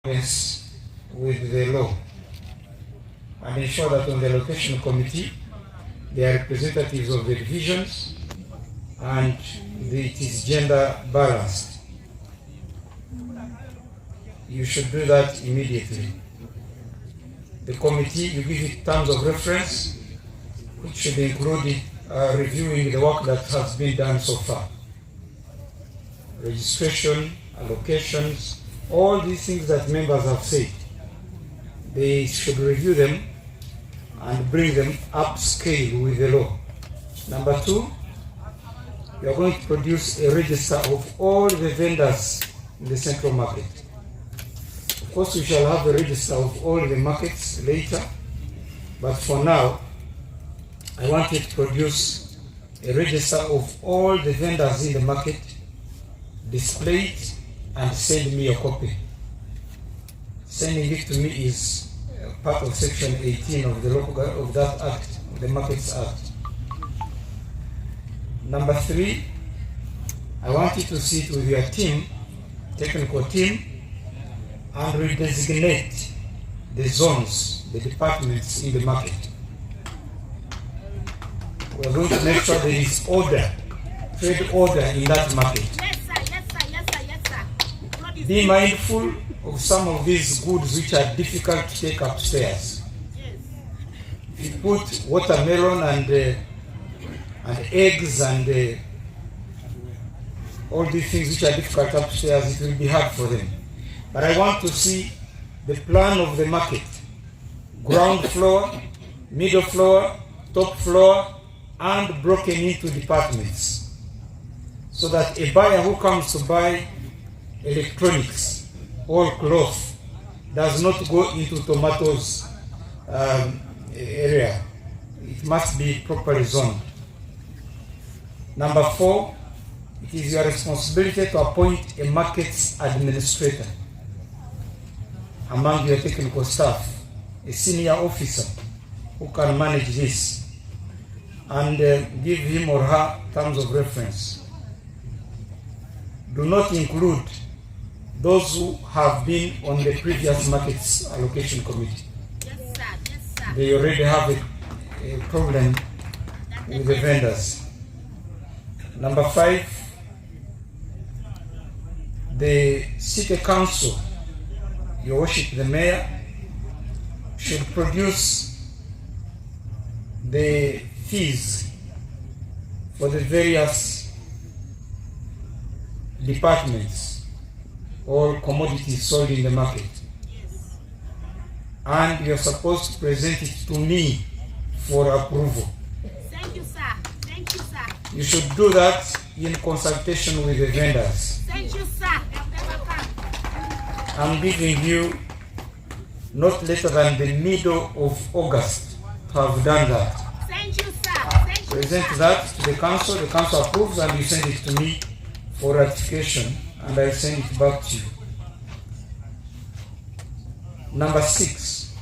with the law and ensure that on the allocation committee there are representatives of the divisions and it is gender balanced. You should do that immediately. The committee, you give it terms of reference, which should include reviewing the work that has been done so far. Registration, allocations, all these things that members have said, they should review them and bring them upscale with the law. Number two, we are going to produce a register of all the vendors in the central market. Of course, we shall have a register of all the markets later, but for now, I wanted to produce a register of all the vendors in the market, display it, and send me a copy. Sending it to me is part of Section 18 of that Act, the Markets Act. Number three, I want you to sit with your team, technical team, and redesignate the zones, the departments in the market. We are going to make sure there is order, trade order in that market. Be mindful of some of these goods which are difficult to take upstairs. If you put watermelon and eggs and all these things which are difficult upstairs, it will be hard for them. But I want to see the plan of the market. Ground floor, middle floor, top floor, and broken into departments. So that a buyer who comes to buy electronics or cloth does not go into tomatoes area. It must be properly zoned. Number four, it is your responsibility to appoint a markets administrator among your technical staff, a senior officer who can manage this, and give him or her terms of reference. Do not include those who have been on the previous markets allocation committee. Yes, sir. Yes, sir. They already have a problem with the vendors. Number five, the city council, your worship, the mayor, should produce the fees for the various departments or commodities sold in the market. Yes. And you're supposed to present it to me for approval. Thank you, sir. Thank you, sir. You should do that in consultation with the vendors. Thank you, sir. I'm giving you not later than the middle of August to have done that. Thank you, sir. Thank you, Present sir. that to the council approves, and you send it to me for ratification, and I send it back to you. Number six,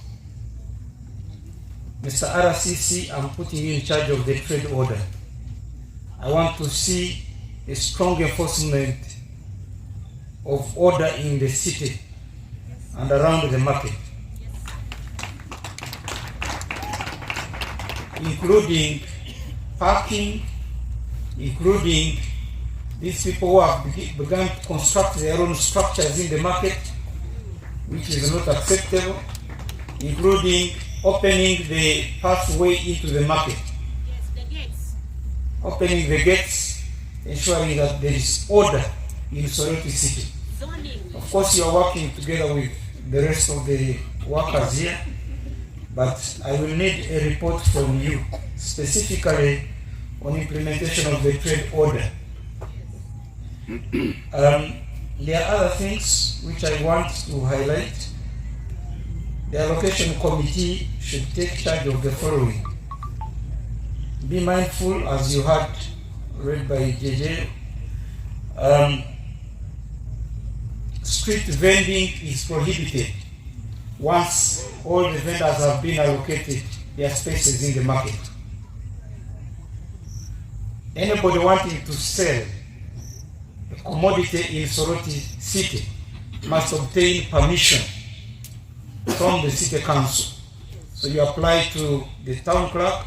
Mr. RCC, I'm putting you in charge of the trade order. I want to see a strong enforcement of order in the city and around the market, including parking, including these people who have begun to construct their own structures in the market, which is not acceptable, including opening the pathway into the market. Yes, the gates. Opening the gates, ensuring that there is order in Soroti City. Zoning. Of course, you are working together with the rest of the workers here, but I will need a report from you specifically on implementation of the trade order. There are other things which I want to highlight. The allocation committee should take charge of the following. Be mindful, as you heard read by JJ, street vending is prohibited once all the vendors have been allocated their spaces in the market. Anybody wanting to sell a commodity in Soroti City must obtain permission from the city council. So you apply to the town clerk,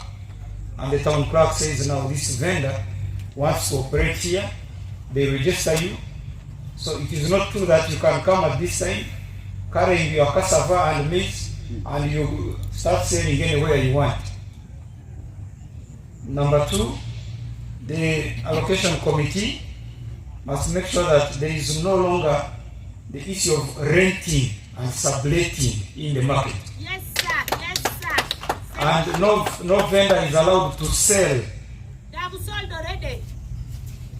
and the town clerk says, now this vendor wants to operate here. They register you. So it is not true that you can come at this time carrying your cassava and maize and you start selling anywhere you want. Number two, the allocation committee must make sure that there is no longer the issue of renting and subletting in the market. Yes, sir. Yes, sir. And no vendor is allowed to sell. They have sold already.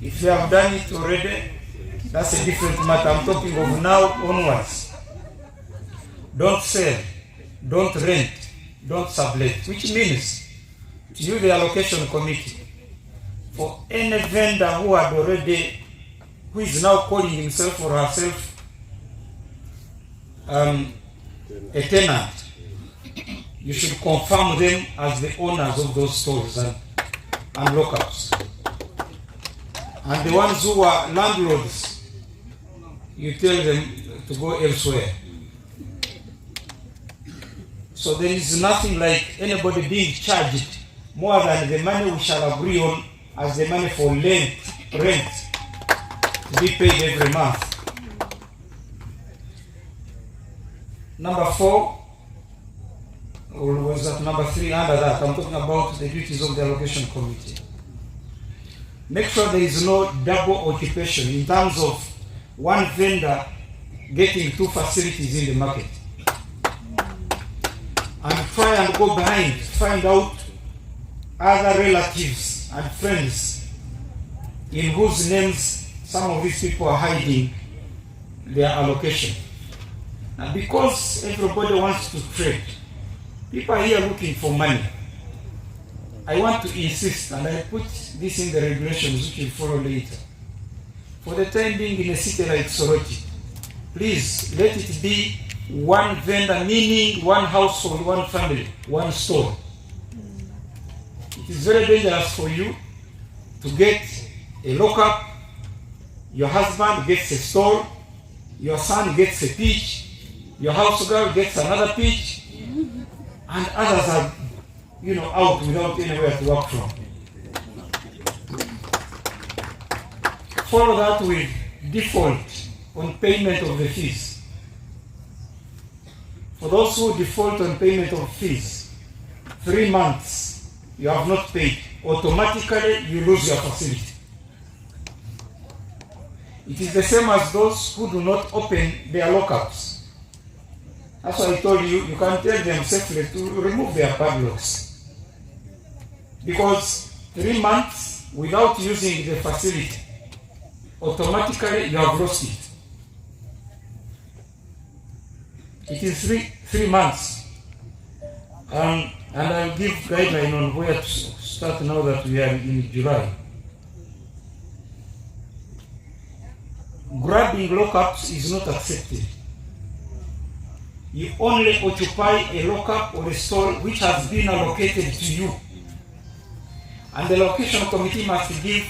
If you have done it already, that's a different matter. I'm talking of now onwards. Don't sell, don't rent, don't sublet, which means to you, the allocation committee, for any vendor who is now calling himself or herself a tenant, you should confirm them as the owners of those stores and lockups. And the ones who are landlords, you tell them to go elsewhere. So there is nothing like anybody being charged more than the money we shall agree on as the money for rent to be paid every month. Number 4, or was that number 3 under that? I'm talking about the duties of the allocation committee. Make sure there is no double occupation in terms of one vendor getting 2 facilities in the market. And try and go behind, find out other relatives and friends in whose names some of these people are hiding their allocation. And because everybody wants to trade, people are here looking for money. I want to insist, and I put this in the regulations which will follow later. For the time being, in a city like Soroti, please let it be one vendor, meaning one household, one family, one store. It is very dangerous for you to get a lockup, your husband gets a store, your son gets a pitch, your house girl gets another pitch, and others are, out without anywhere to work from. Follow that with default on payment of the fees. For those who default on payment of fees, 3 months you have not paid, automatically you lose your facility. It is the same as those who do not open their lockups. That's why I told you, you can tell them safely to remove their padlocks. Because 3 months without using the facility, automatically you have lost it. It is three months. And I'll give guideline on where to start now that we are in July. Grabbing lockups is not accepted. You only occupy a lockup or a store which has been allocated to you. And the allocation committee must give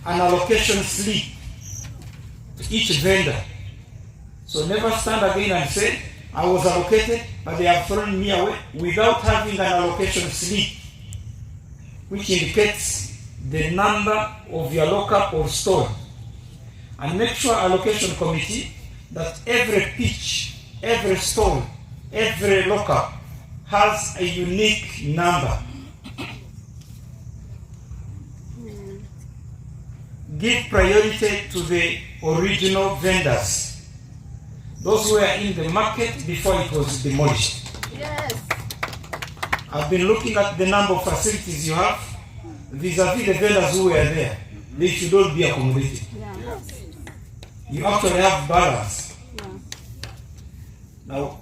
an allocation slip to each vendor. So never stand again and say, I was allocated, but they have thrown me away without having an allocation slip, which indicates the number of your lockup or store. And make sure, allocation committee, that every pitch, every store, every lockup has a unique number. Give priority to the original vendors, those who were in the market before it was demolished. Yes. I've been looking at the number of facilities you have vis-a-vis the vendors who were there. They should all be accommodated. Yeah. You actually have balance. Yeah. Now,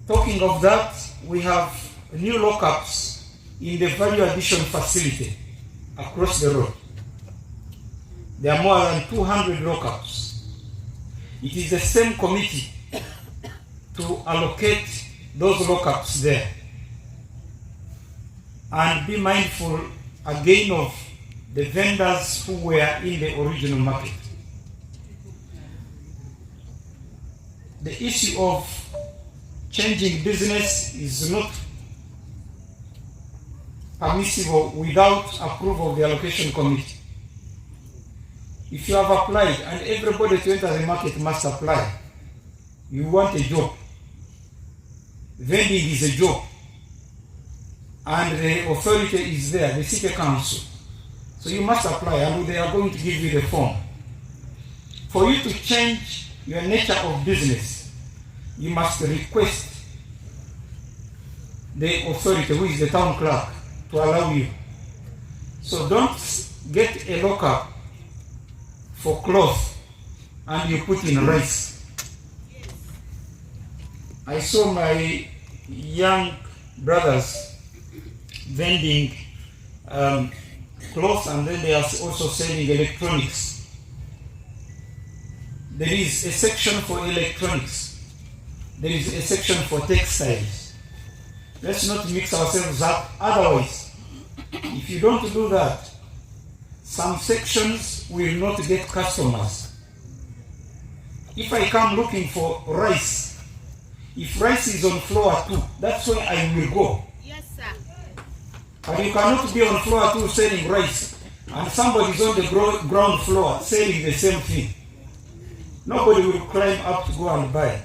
talking of that, we have new lockups in the value addition facility across the road. There are more than 200 lockups. It is the same committee to allocate those lockups there. And be mindful again of the vendors who were in the original market. the issue of changing business is not permissible without approval of the allocation committee. If you have applied, and everybody to enter the market must apply, you want a job. Vending is a job. And the authority is there, the city council. So you must apply, and they are going to give you the form. For you to change your nature of business, you must request the authority, who is the town clerk, to allow you. So don't get a lockup for cloth and you put in rice. I saw my young brothers vending clothes, and then they are also selling electronics. There is a section for electronics. There is a section for textiles. Let's not mix ourselves up. Otherwise, if you don't do that, some sections will not get customers. If I come looking for rice, if rice is on floor 2, that's where I will go. Yes, sir. But you cannot be on floor 2 selling rice, and somebody is on the ground floor selling the same thing. Nobody will climb up to go and buy.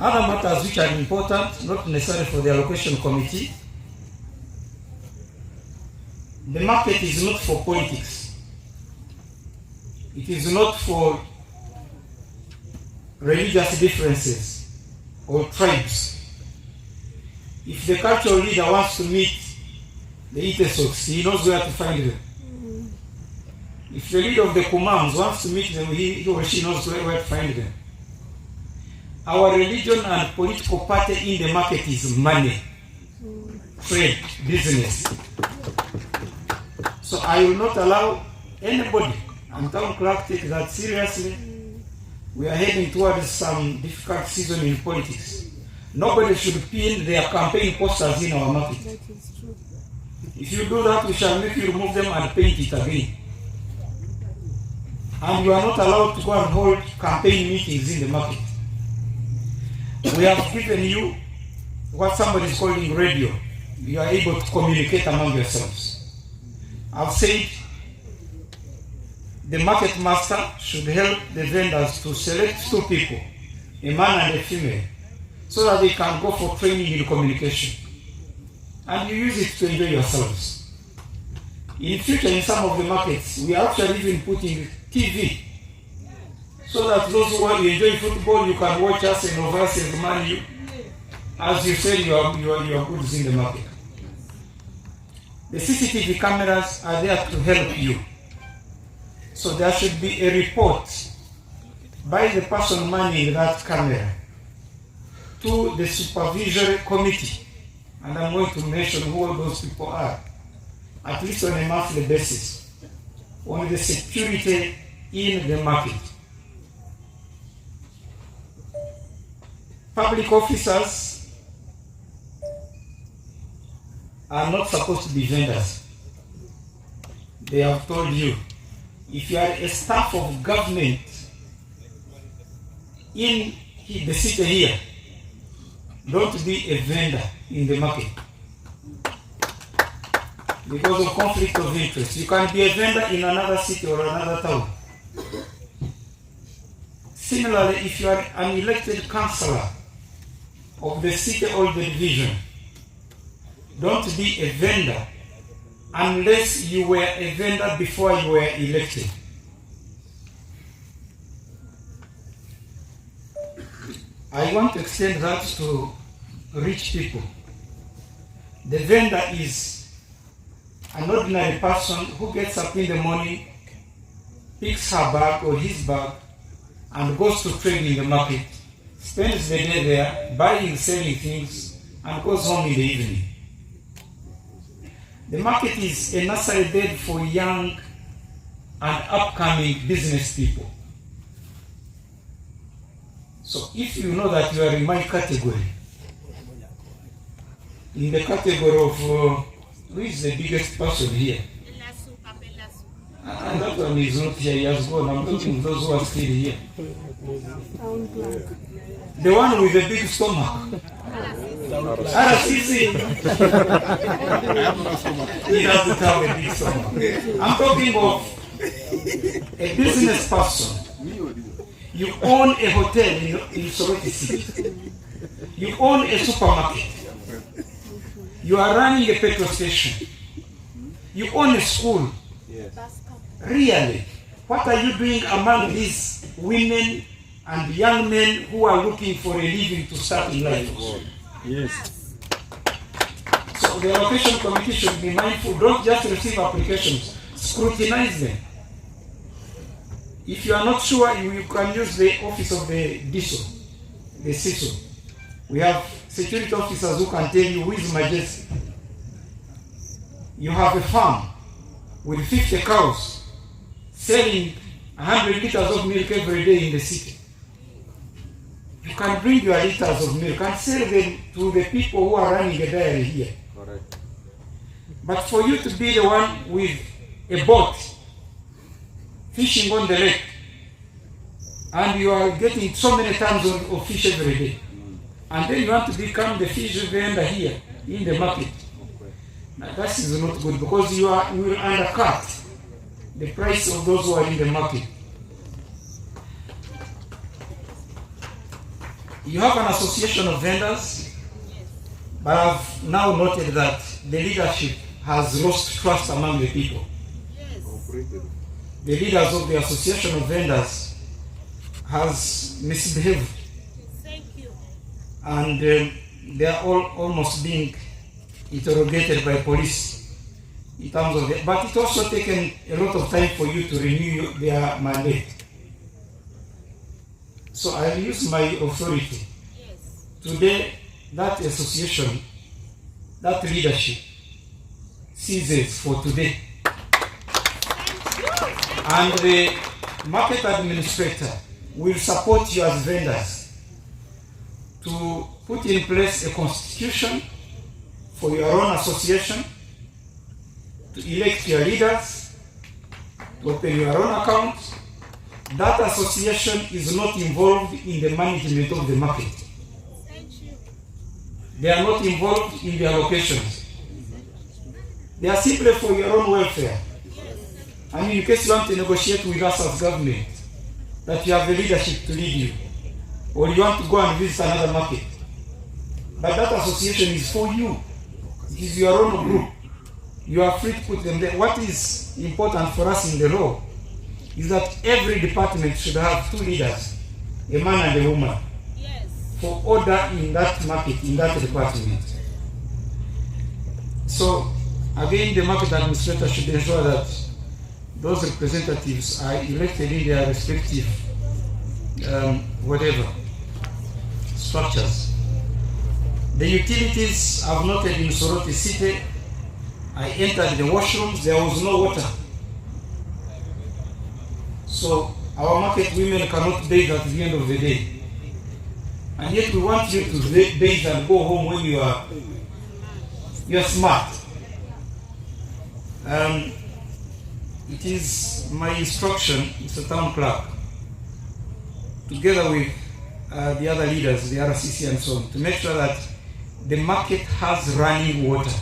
Other matters which are important, not necessary for the allocation committee. The market is not for politics. It is not for religious differences or tribes. If the cultural leader wants to meet the Itesoks, he knows where to find them. If the leader of the Kumams wants to meet them, he or she knows where to find them. Our religion and political party in the market is money, trade, business. So I will not allow anybody, and town clerk take that seriously. We are heading towards some difficult season in politics. Nobody should pin their campaign posters in our market. That is true. If you do that, we shall make you remove them and paint it again. And you are not allowed to go and hold campaign meetings in the market. We have given you what somebody is calling radio. You are able to communicate among yourselves. I've said the market master should help the vendors to select 2 people, a man and a female, so that they can go for training in communication. And you use it to enjoy yourselves. In future, in some of the markets, we are actually even putting TV, so that those who want to enjoy football, you can watch us and over us and money as you sell your goods in the market. The CCTV cameras are there to help you. So there should be a report by the person manning that camera to the supervisory committee. And I'm going to mention who all those people are, at least on a monthly basis, on the security in the market. Public officers are not supposed to be vendors. They have told you, if you are a staff of government in the city here, don't be a vendor in the market because of conflict of interest. You can be a vendor in another city or another town. Similarly, if you are an elected councillor of the city or the division, don't be a vendor unless you were a vendor before you were elected. I want to extend that to rich people. The vendor is an ordinary person who gets up in the morning, picks her bag or his bag, and goes to trade in the market, spends the day there, buying, selling things, and goes home in the evening. The market is a nursery bed for young and upcoming business people. So if you know that you are in my category, in the category of who is the biggest person here? That one is not here, he has gone. I'm talking those who are still here. The one with the big stomach. RCC. He doesn't have a big stomach. I'm talking of a business person. You own a hotel in Soroti City. You own a supermarket. You are running a petrol station. You own a school. Really, what are you doing among these women and young men who are looking for a living to start in life? Yes. So the allocation committee should be mindful. Don't just receive applications. Scrutinize them. If you are not sure, you can use the office of the DISO, the CISO. We have security officers who can tell you who is Magezi. You have a farm with 50 cows selling 100 liters of milk every day in the city. You can bring your liters of milk and sell them to the people who are running a dairy here. Correct. But for you to be the one with a boat fishing on the lake, and you are getting so many tons of fish every day, and then you want to become the fish vendor here in the market, that is not good, because you will undercut the price of those who are in the market. You have an association of vendors, but I've now noted that the leadership has lost trust among the people. The leaders of the association of vendors has misbehaved. Thank you. And they are all almost being interrogated by police in terms of it. But it also taken a lot of time for you to renew their mandate. So I use my authority. Yes. Today, that association, that leadership ceases for today. And the market administrator will support you as vendors to put in place a constitution for your own association, to elect your leaders, to open your own account. That association is not involved in the management of the market. They are not involved in the allocations. They are simply for your own welfare. And in case you want to negotiate with us as government, that you have the leadership to lead you, or you want to go and visit another market. But that association is for you. It is your own group. You are free to put them there. What is important for us in the law is that every department should have two leaders, a man and a woman, Yes. for order in that market, in that department. So, again, the market administrator should ensure that those representatives are elected in their respective structures. The utilities I've noted in Soroti City, I entered the washrooms, there was no water. So our market women cannot bathe at the end of the day. And yet we want you to bathe and go home when you are smart. It is my instruction, Mr. Town Clerk, together with the other leaders, the RCC and so on, to make sure that the market has running water.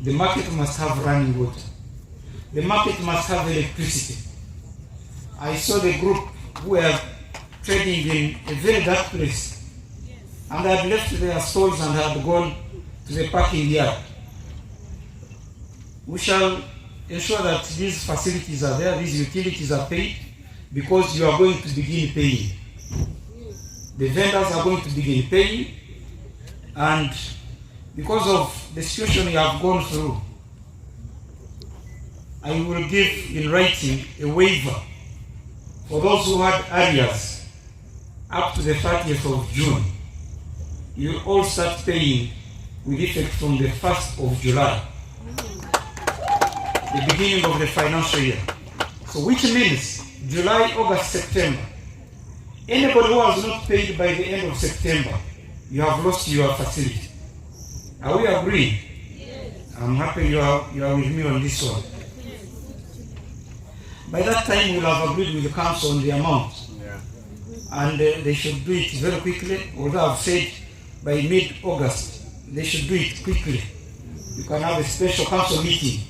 The market must have running water. The market must have electricity. I saw the group who were trading in a very dark place, and had left their stores and had gone to the parking yard. We shall ensure that these facilities are there, these utilities are paid, because you are going to begin paying. The vendors are going to begin paying, and because of the situation you have gone through, I will give in writing a waiver for those who had arrears up to the 30th of June. You all start paying with effect from the 1st of July, the beginning of the financial year. So which means July, August, September. Anybody who has not paid by the end of September, you have lost your facility. Are we agreeing? Yes. I'm happy you are with me on this one. By that time, we'll have agreed with the council on the amount. Yeah. And they should do it very quickly, although I've said by mid-August, they should do it quickly. You can have a special council meeting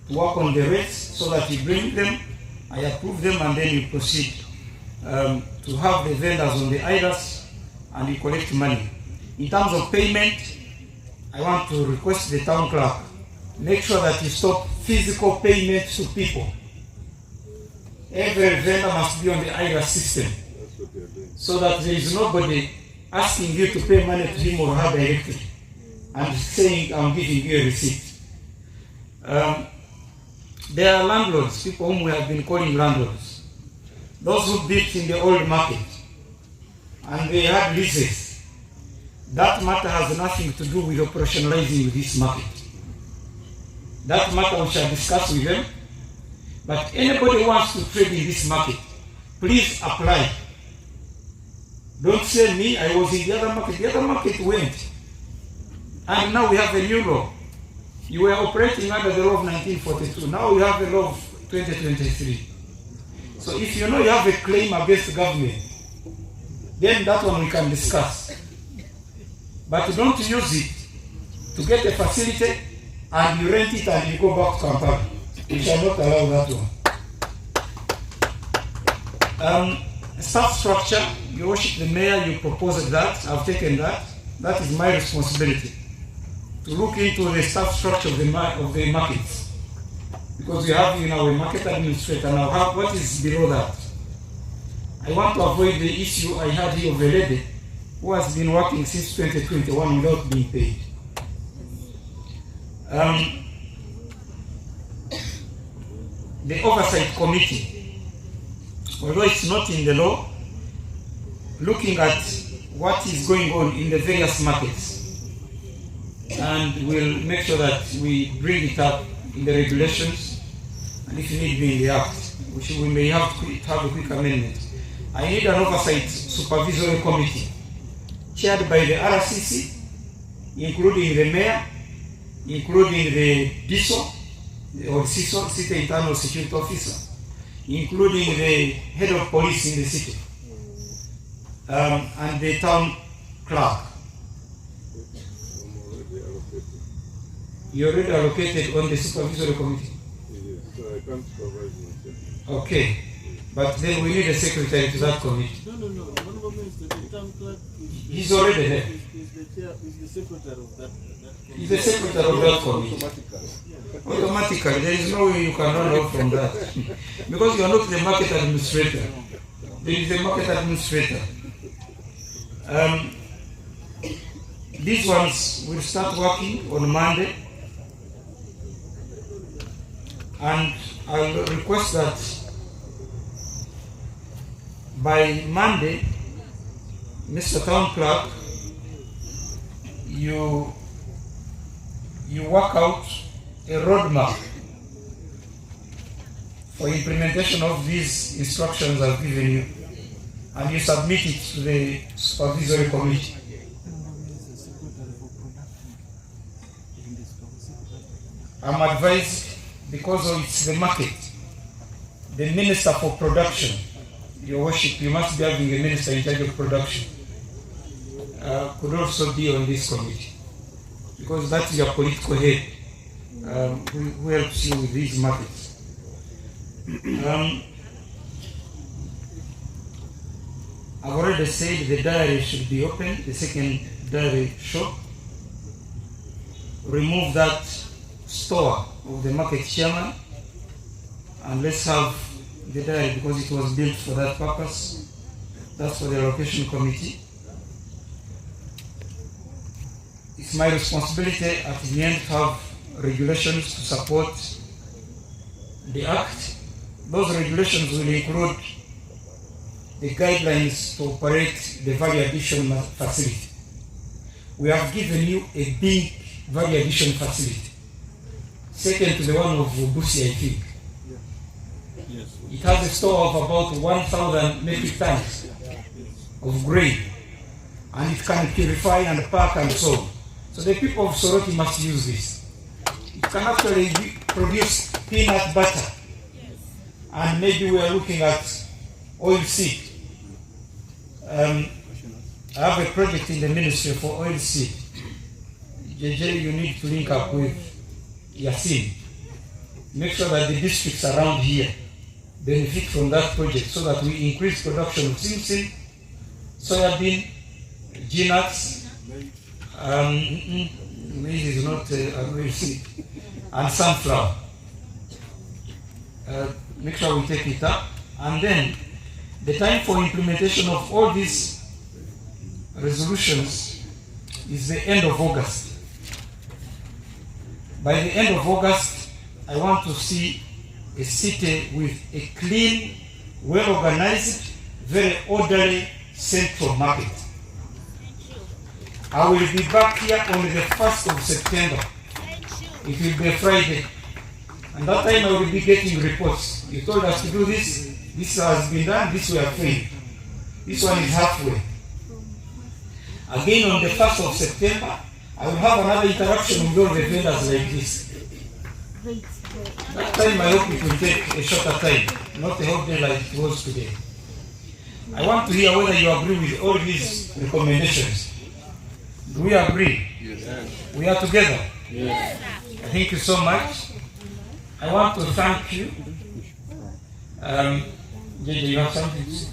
to work on the rates so that you bring them, I approve them, and then you proceed to have the vendors on the IRAS and you collect money. In terms of payment, I want to request the town clerk, make sure that you stop physical payment to people. Every vendor must be on the IRAS system so that there is nobody asking you to pay money to him or her directly and saying, I'm giving you a receipt. There are landlords, people whom we have been calling landlords. Those who built in the old market and they had leases. That matter has nothing to do with operationalizing this market. That matter we shall discuss with them. But anybody who wants to trade in this market, please apply. Don't say me, I was in the other market. The other market went. And now we have a new law. You were operating under the law of 1942. Now we have the law of 2023. So if you know you have a claim against the government, then that one we can discuss. But don't use it to get a facility and you rent it and you go back to Kampala. We shall not allow that one. Staff structure, Your Worship the Mayor, you proposed that. I've taken that. That is my responsibility to look into the staff structure of the markets. Because we have our market administrator now. What is below that? I want to avoid the issue I had here of a lady who has been working since 2021 without being paid. The oversight committee, although it's not in the law, looking at what is going on in the various markets, and we'll make sure that we bring it up in the regulations, and if need be in the act, we may have a quick amendment. I need an oversight supervisory committee chaired by the RCC, including the mayor, including the DISO, or CISO, City Internal Security Officer, including the head of police in the city, and the town clerk. You already allocated on the supervisory committee? Yes, so I can't supervise myself. Okay, but then we need a secretary to that committee. No. One moment is the town clerk. He's already there. Is the secretary of that He's the secretary of that committee. Automatically, there is no way you can run out from that. Because you are not the market administrator. There is a market administrator. These ones will start working on Monday. And I'll request that by Monday, Mr. Town Clerk, you work out a roadmap for implementation of these instructions I've given you, and you submit it to the supervisory committee. I'm advised, because it's the market, the Minister for Production, Your Worship, you must be having a minister in charge of production, could also be on this committee, because that's your political head who helps you with these markets. I've already said the diary should be open, the second diary shop. Remove that store of the market chairman, and let's have the diary because it was built for that purpose. That's for the allocation committee. It's my responsibility at the end to have regulations to support the act. Those regulations will include the guidelines to operate the value addition facility. We have given you a big value addition facility, second to the one of Busi, I think. Yes. It has a store of about 1,000 metric tons of grain, and it can purify and pack and so on. So the people of Soroti must use this. It can actually produce peanut butter and maybe we are looking at oil seed. I have a project in the ministry for oil seed. JJ, you need to link up with Yasin. Make sure that the districts around here benefit from that project so that we increase production of simsim, soybean, nuts, maize is not an oil seed, and sunflower. Make sure we take it up, and then the time for implementation of all these resolutions is the end of August. By the end of August, I want to see a city with a clean, well-organized, very orderly central market. I will be back here on the 1st of September. It will be a Friday. And that time I will be getting reports. You told us to do this, this has been done, this we have failed. This one is halfway. Again on the 1st of September, I will have another interaction with all the vendors like this. That time I hope it will take a shorter time, not a whole day like it was today. I want to hear whether you agree with all these recommendations. Do we agree? Yes. We are together? Yes. Thank you so much. I want to thank you. JJ, you have something to say?